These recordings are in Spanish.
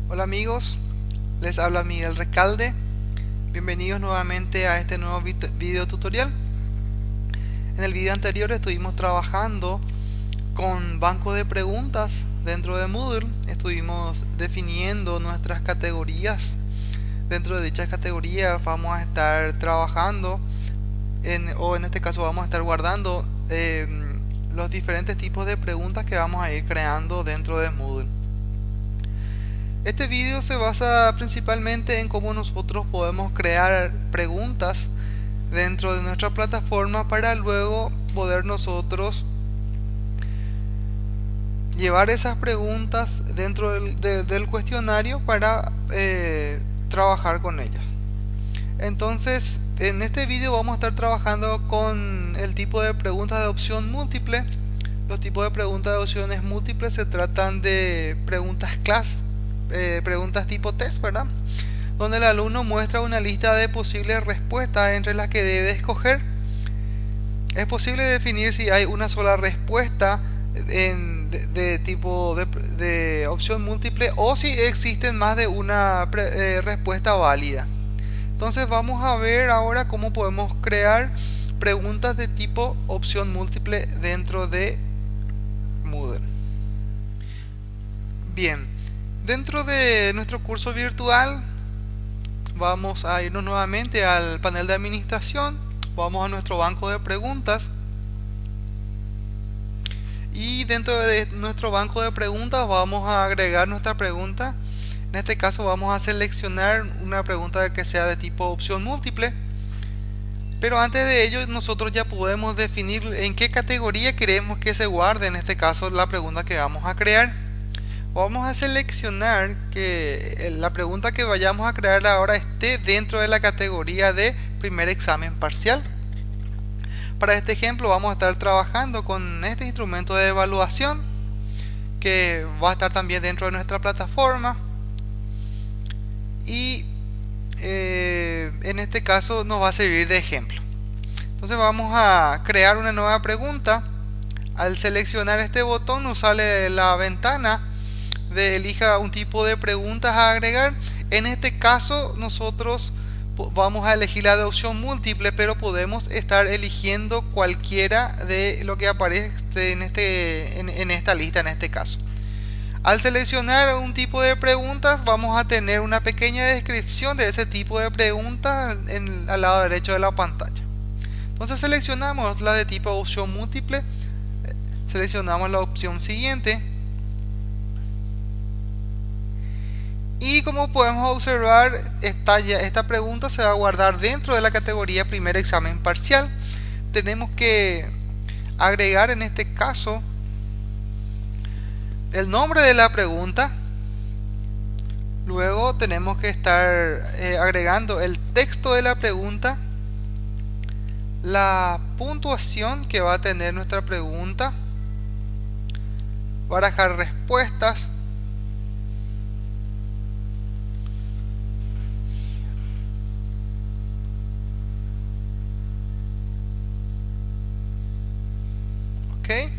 Hola amigos, les habla Miguel Recalde. Bienvenidos nuevamente a este nuevo video tutorial. En el video anterior estuvimos trabajando con banco de preguntas dentro de Moodle. Estuvimos definiendo nuestras categorías. Dentro de dichas categorías vamos a estar trabajando o en este caso vamos a estar guardando los diferentes tipos de preguntas que vamos a ir creando dentro de Moodle. Este video se basa principalmente en cómo nosotros podemos crear preguntas dentro de nuestra plataforma para luego poder nosotros llevar esas preguntas dentro del cuestionario para trabajar con ellas. Entonces, en este video vamos a estar trabajando con el tipo de preguntas de opción múltiple. Los tipos de preguntas de opciones múltiples se tratan de preguntas tipo test, ¿verdad? Donde el alumno muestra una lista de posibles respuestas entre las que debe escoger. Es posible definir si hay una sola respuesta de tipo de opción múltiple o si existen más de una respuesta válida. Entonces vamos a ver ahora cómo podemos crear preguntas de tipo opción múltiple dentro de Moodle. Bien, dentro de nuestro curso virtual vamos a irnos nuevamente al panel de administración. Vamos a nuestro banco de preguntas y dentro de nuestro banco de preguntas vamos a agregar nuestra pregunta. En este caso vamos a seleccionar una pregunta que sea de tipo opción múltiple, pero antes de ello nosotros ya podemos definir en qué categoría queremos que se guarde, en este caso la pregunta que vamos a crear. Vamos a seleccionar que la pregunta que vayamos a crear ahora esté dentro de la categoría de primer examen parcial. Para este ejemplo vamos a estar trabajando con este instrumento de evaluación que va a estar también dentro de nuestra plataforma y en este caso nos va a servir de ejemplo. Entonces vamos a crear una nueva pregunta. Al seleccionar este botón nos sale la ventana de elija un tipo de preguntas a agregar. En este caso nosotros vamos a elegir la de opción múltiple, pero podemos estar eligiendo cualquiera de lo que aparece en esta lista en este caso. Al seleccionar un tipo de preguntas vamos a tener una pequeña descripción de ese tipo de preguntas al lado derecho de la pantalla. Entonces seleccionamos la de tipo opción múltiple, seleccionamos la opción siguiente y como podemos observar esta pregunta se va a guardar dentro de la categoría primer examen parcial. Tenemos que agregar en este caso el nombre de la pregunta. Luego tenemos que estar agregando el texto de la pregunta, la puntuación que va a tener nuestra pregunta, barajar respuestas, ¿ok?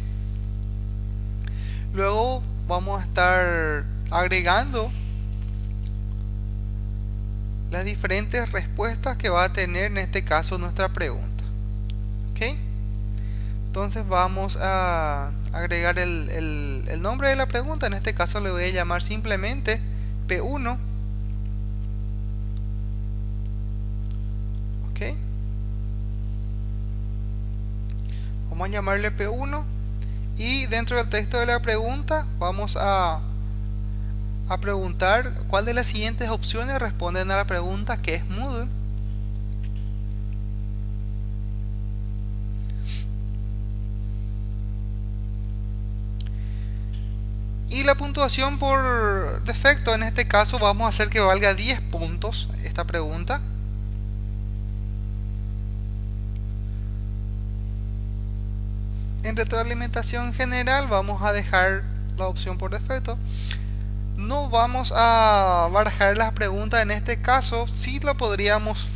Luego vamos a estar agregando las diferentes respuestas que va a tener en este caso nuestra pregunta, ¿ok? Entonces vamos a agregar el nombre de la pregunta. En este caso le voy a llamar simplemente P1, ¿ok? Vamos a llamarle P1 y dentro del texto de la pregunta vamos a preguntar cuál de las siguientes opciones responden a la pregunta que es Moodle. Y la puntuación por defecto, en este caso vamos a hacer que valga 10 puntos esta pregunta. En retroalimentación general vamos a dejar la opción por defecto. No vamos a barajar las preguntas en este caso. Sí la podríamos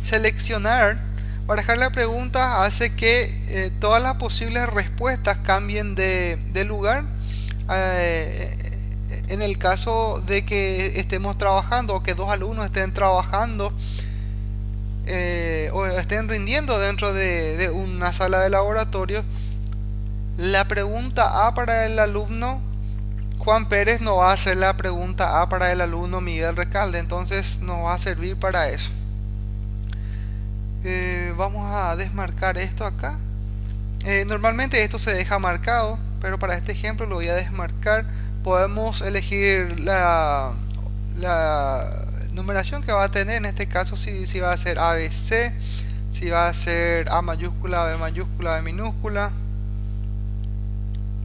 seleccionar. Barajar la pregunta hace que todas las posibles respuestas cambien de lugar en el caso de que estemos trabajando o que dos alumnos estén trabajando o estén rindiendo dentro de una sala de laboratorio, la pregunta A para el alumno Juan Pérez no va a hacer la pregunta A para el alumno Miguel Recalde, entonces no va a servir para eso. Vamos a desmarcar esto acá. Normalmente esto se deja marcado, pero para este ejemplo lo voy a desmarcar. Podemos elegir la numeración que va a tener, en este caso si va a ser ABC, si va a ser A mayúscula, B mayúscula, B minúscula.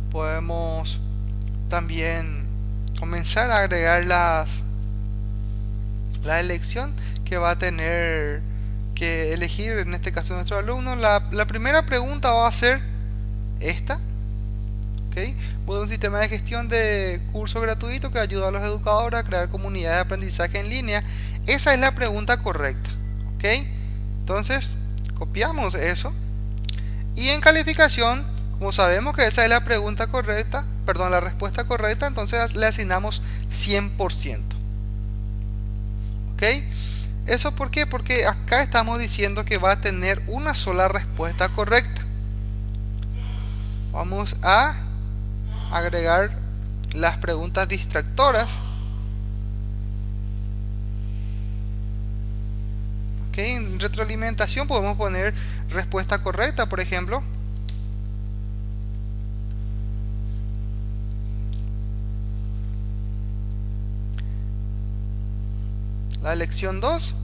Podemos también comenzar a agregar la elección que va a tener que elegir, en este caso nuestro alumno. La primera pregunta va a ser esta. ¿Okay? Un sistema de gestión de curso gratuito que ayuda a los educadores a crear comunidades de aprendizaje en línea. Esa es la pregunta correcta. ¿Okay? Entonces copiamos eso y en calificación, como sabemos que esa es la pregunta correcta, perdón, la respuesta correcta, entonces le asignamos 100%. ¿Ok? ¿Eso por qué? Porque acá estamos diciendo que va a tener una sola respuesta correcta. Vamos a agregar las preguntas distractoras. ¿Ok? En retroalimentación podemos poner respuesta correcta, por ejemplo. La elección 2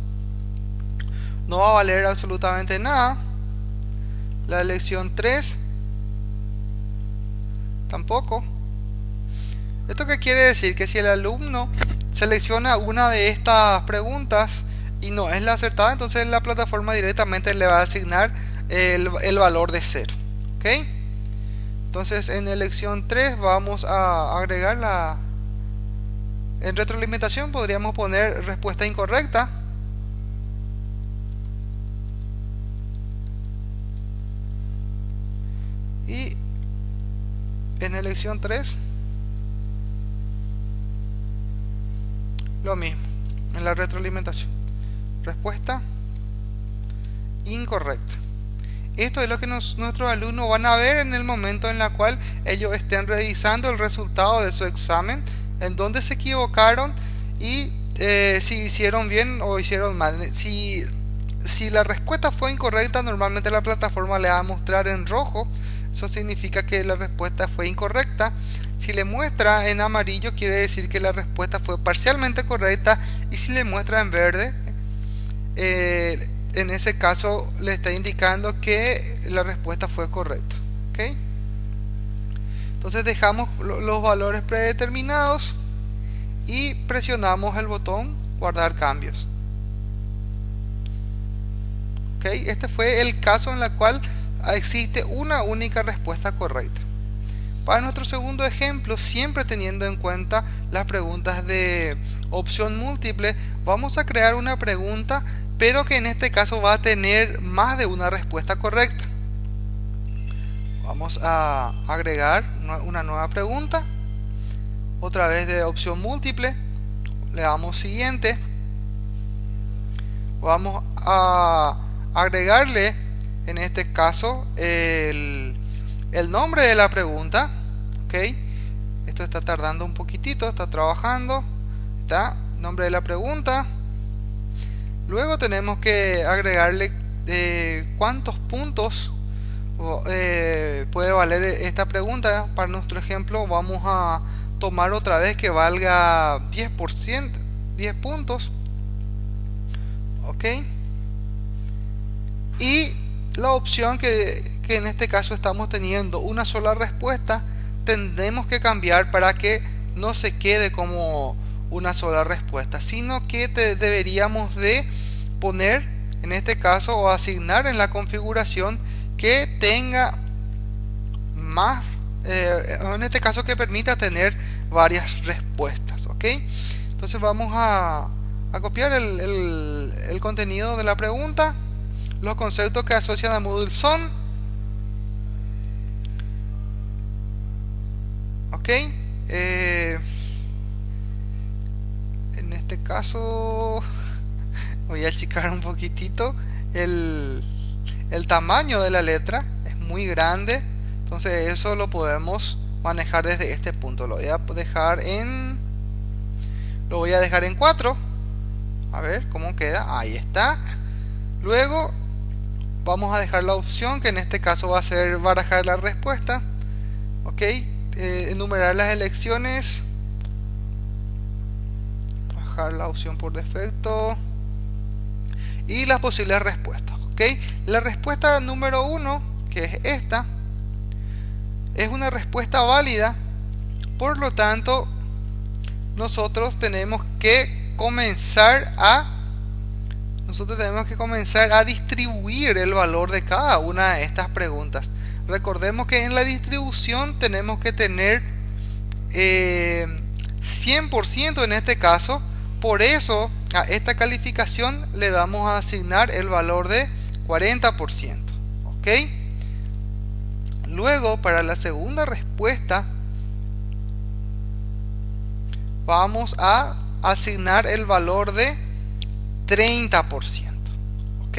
no va a valer absolutamente nada. La elección 3 tampoco. ¿Esto qué quiere decir? Que si el alumno selecciona una de estas preguntas y no es la acertada, entonces la plataforma directamente le va a asignar el valor de 0. ¿Ok? Entonces en elección 3 vamos a agregar en retroalimentación podríamos poner respuesta incorrecta. Y en elección 3 lo mismo, en la retroalimentación. Respuesta incorrecta. Esto es lo que nuestros alumnos van a ver en el momento en el cual ellos estén revisando el resultado de su examen, en dónde se equivocaron y si hicieron bien o hicieron mal. Si la respuesta fue incorrecta, normalmente la plataforma le va a mostrar en rojo. Eso significa que la respuesta fue incorrecta. Si le muestra en amarillo, quiere decir que la respuesta fue parcialmente correcta. Y si le muestra en verde, en ese caso le está indicando que la respuesta fue correcta. ¿Okay? Entonces dejamos los valores predeterminados y presionamos el botón guardar cambios. ¿Okay? Este fue el caso en el cual existe una única respuesta correcta. Para nuestro segundo ejemplo, siempre teniendo en cuenta las preguntas de opción múltiple, vamos a crear una pregunta, pero que en este caso va a tener más de una respuesta correcta. Vamos a agregar una nueva pregunta, otra vez de opción múltiple. Le damos siguiente. Vamos a agregarle en este caso el nombre de la pregunta. Ok, esto está tardando un poquitito, está trabajando. Está nombre de la pregunta. Luego tenemos que agregarle cuántos puntos puede valer esta pregunta. Para nuestro ejemplo vamos a tomar otra vez que valga 10%, 10 puntos. Ok, y la opción que en este caso estamos teniendo una sola respuesta, tendremos que cambiar para que no se quede como una sola respuesta, sino que deberíamos de poner en este caso o asignar en la configuración que tenga más, en este caso que permita tener varias respuestas. ¿Ok? Entonces vamos a copiar el contenido de la pregunta. Los conceptos que asocian a Moodle son, ok, En este caso voy a achicar un poquitito el tamaño de la letra. Es muy grande, entonces eso lo podemos manejar desde este punto. Lo voy a dejar en 4. A ver cómo queda. Ahí está. Luego vamos a dejar la opción, que en este caso va a ser barajar la respuesta. Ok, enumerar las elecciones, bajar la opción por defecto y las posibles respuestas. Ok, la respuesta número 1, que es esta, es una respuesta válida. Por lo tanto, nosotros tenemos que comenzar a distribuir el valor de cada una de estas preguntas. Recordemos que en la distribución tenemos que tener 100% en este caso. Por eso a esta calificación le vamos a asignar el valor de 40%. ¿Ok? Luego, para la segunda respuesta, vamos a asignar el valor de 30%. ¿Ok?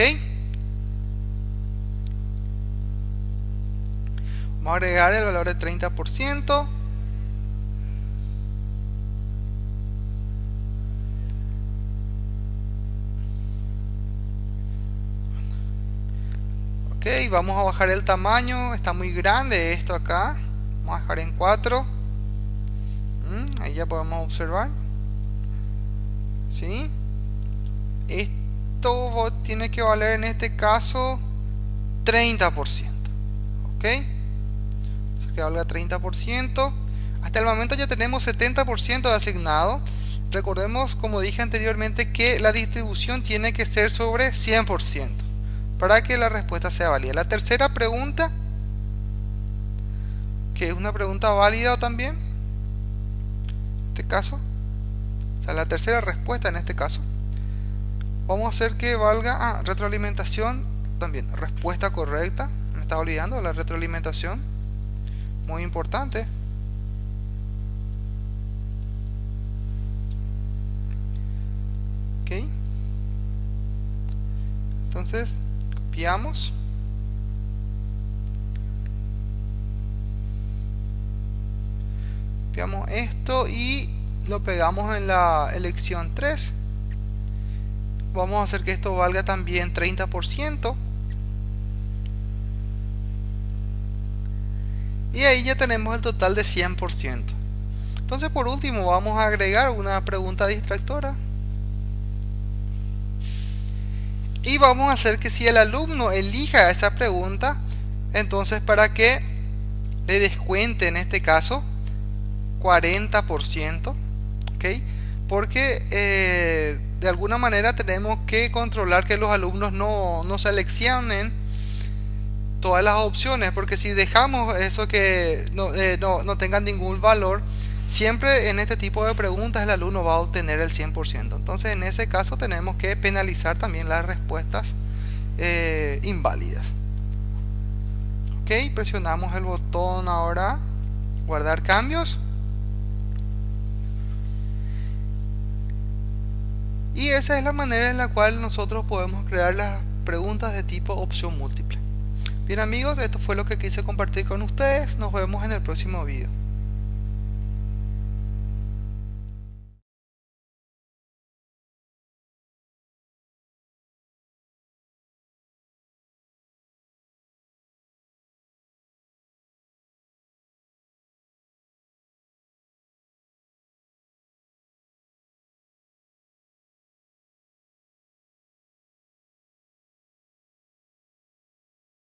Vamos a agregar el valor de 30%. Ok, vamos a bajar el tamaño. Está muy grande esto acá. Vamos a dejar en 4. Ahí ya podemos observar. ¿Sí? Esto tiene que valer en este caso 30%. ¿Ok? Que valga 30%. Hasta el momento ya tenemos 70% asignado. Recordemos, como dije anteriormente, que la distribución tiene que ser sobre 100% para que la respuesta sea válida. La tercera pregunta, que es una pregunta válida también, en este caso, o sea, la tercera respuesta en este caso, vamos a hacer que valga retroalimentación también. Respuesta correcta. Me estaba olvidando la retroalimentación. Muy importante. Ok. Entonces, copiamos. Copiamos esto y lo pegamos en la elección 3. Vamos a hacer que esto valga también 30%. Y ahí ya tenemos el total de 100%. Entonces, por último, vamos a agregar una pregunta distractora. Y vamos a hacer que si el alumno elija esa pregunta, entonces para que le descuente en este caso 40%. ¿Ok? Porque de alguna manera tenemos que controlar que los alumnos no seleccionen todas las opciones, porque si dejamos eso que no tengan ningún valor, siempre en este tipo de preguntas el alumno va a obtener el 100%. Entonces, en ese caso tenemos que penalizar también las respuestas inválidas. Ok, presionamos el botón ahora, guardar cambios. Y esa es la manera en la cual nosotros podemos crear las preguntas de tipo opción múltiple. Bien amigos, esto fue lo que quise compartir con ustedes. Nos vemos en el próximo video.